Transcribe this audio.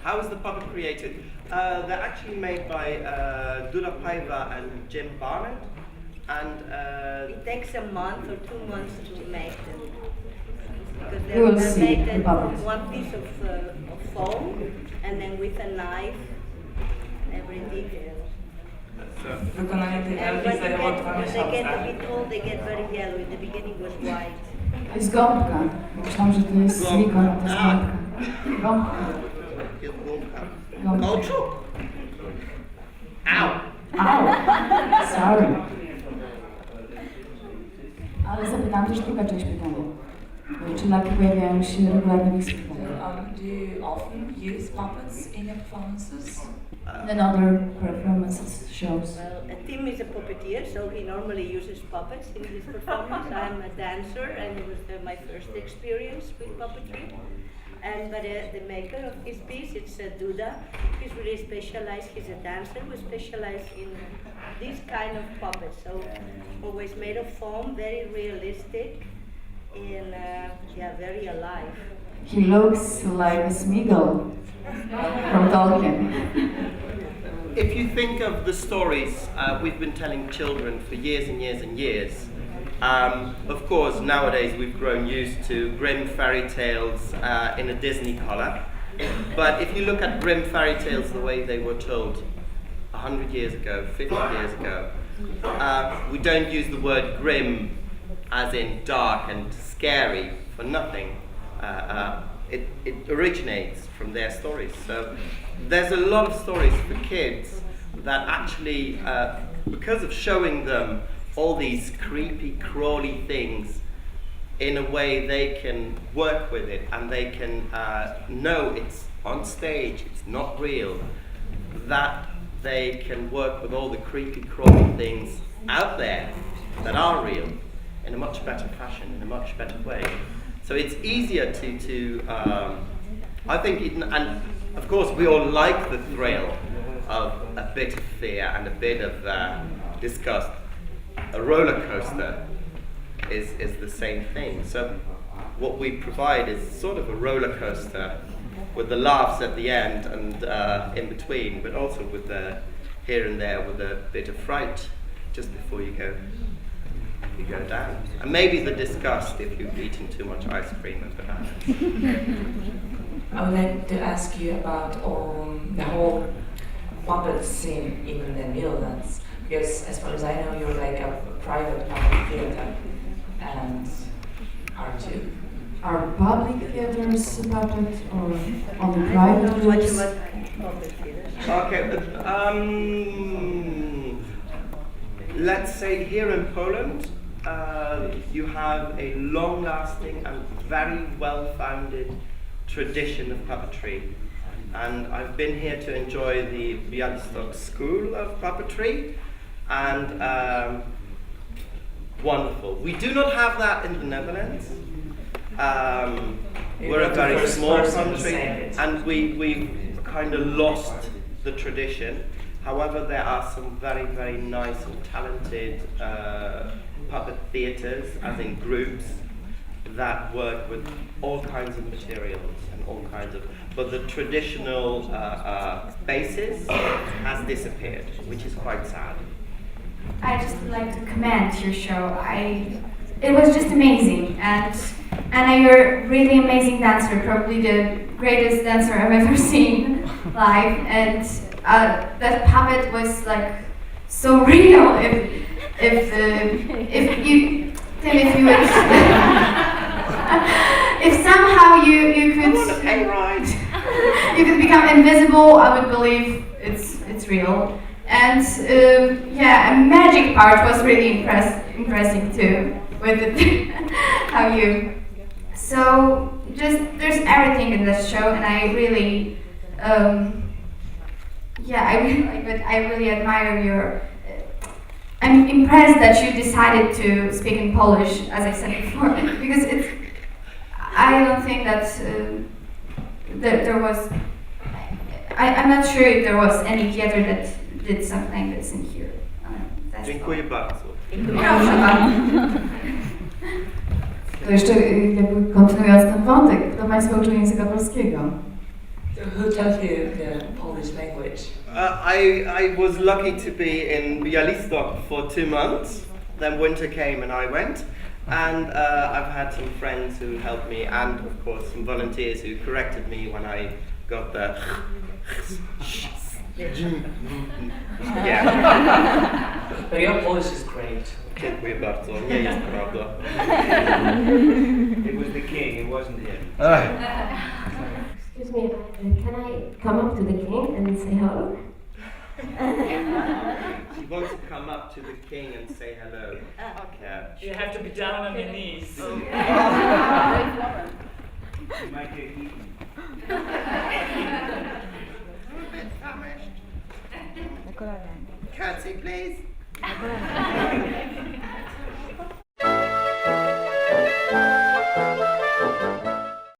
How is the puppet created? They're actually made by Duda Paiva and Jim Barnett, and it takes a month or 2 months to make them because will they're see made the from puppets. one piece of foam and then with a knife, every detail. Wykonanie tej And walki when zajęło 2 they get a miesiące. bit old, they get very yellow. In the beginning was white. To jest gąbka. Myślałam, że to jest silikon, a to jest gąbka. Gąbka. jest gąbka. Gąbka. Oczu! Au! Au! Sorry. Ale zapytałam też druga część pytania. Czy laki pojawiają się regularnie w ich spektaklach? Do you often use puppets in your performances? And other performances, shows. Well, Tim is a puppeteer, so he normally uses puppets in his performance. I'm a dancer, and it was my first experience with puppetry. But the maker of his piece, it's Duda. He's really specialized. He's a dancer who specializes in this kind of puppets. So always made of foam, very realistic, and very alive. He looks like a Smeagol from Tolkien. If you think of the stories we've been telling children for years and years and years, of course nowadays we've grown used to Grimm fairy tales in a Disney collar. But if you look at Grimm fairy tales the way they were told 100 years ago, 50 years ago, we don't use the word grim as in dark and scary for nothing. It originates from their stories. So there's a lot of stories for kids that actually, because of showing them all these creepy, crawly things, in a way they can work with it and they can know it's on stage, it's not real, that they can work with all the creepy, crawly things out there that are real in a much better fashion, in a much better way. So it's easier to I think, and of course we all like the thrill of a bit of fear and a bit of disgust. A roller coaster is the same thing. So what we provide is sort of a roller coaster with the laughs at the end and in between, but also with the here and there with a bit of fright just before you go down. And maybe the disgust if you've eaten too much ice cream and bananas. I would like to ask you about the whole puppet scene in the Netherlands, because as far as I know, you're like a private puppet theater, and aren't you? Are public theaters a puppet or only private Much groups? about puppet theaters. Okay, let's say here in Poland, you have a long-lasting and very well-founded tradition of puppetry. And I've been here to enjoy the Białystok School of Puppetry, and wonderful. We do not have that in the Netherlands. We're a very small country, and we've kind of lost the tradition. However, there are some very, very nice and talented puppet theatres, as in groups, that work with all kinds of materials and all kinds of, but the traditional basis has disappeared, which is quite sad. I just would like to commend your show. It was just amazing, and Anna, you're a really amazing dancer, probably the greatest dancer I've ever seen live, and that puppet was like so real. If you Tim, if you would, if somehow you could you could become invisible, I would believe it's real. And a magic part was really impressive too, with it, how you. So just there's everything in this show, and I really, I really like it. I really admire your. I'm impressed that you decided to speak in Polish, as I said before, because I don't think that there was. I'm not sure if there was any theater that did something like this in here. Dziękuję bardzo. To jeszcze jakby kontynuując ten wątek, kto Państwa uczy języka polskiego? Who taught you the Polish language? I was lucky to be in Białystok for 2 months. Then winter came and I went. And I've had some friends who helped me, and of course some volunteers who corrected me when I got the yeah. But your Polish is great. Dziękuję bardzo. Nie jest prawda. It was the king, it wasn't him. Excuse me, can I come up to the king and say hello? She wants to come up to the king and say hello. Okay. You have to be down on your knees. You might get eaten. I'm a bit famished. Curtsy, please.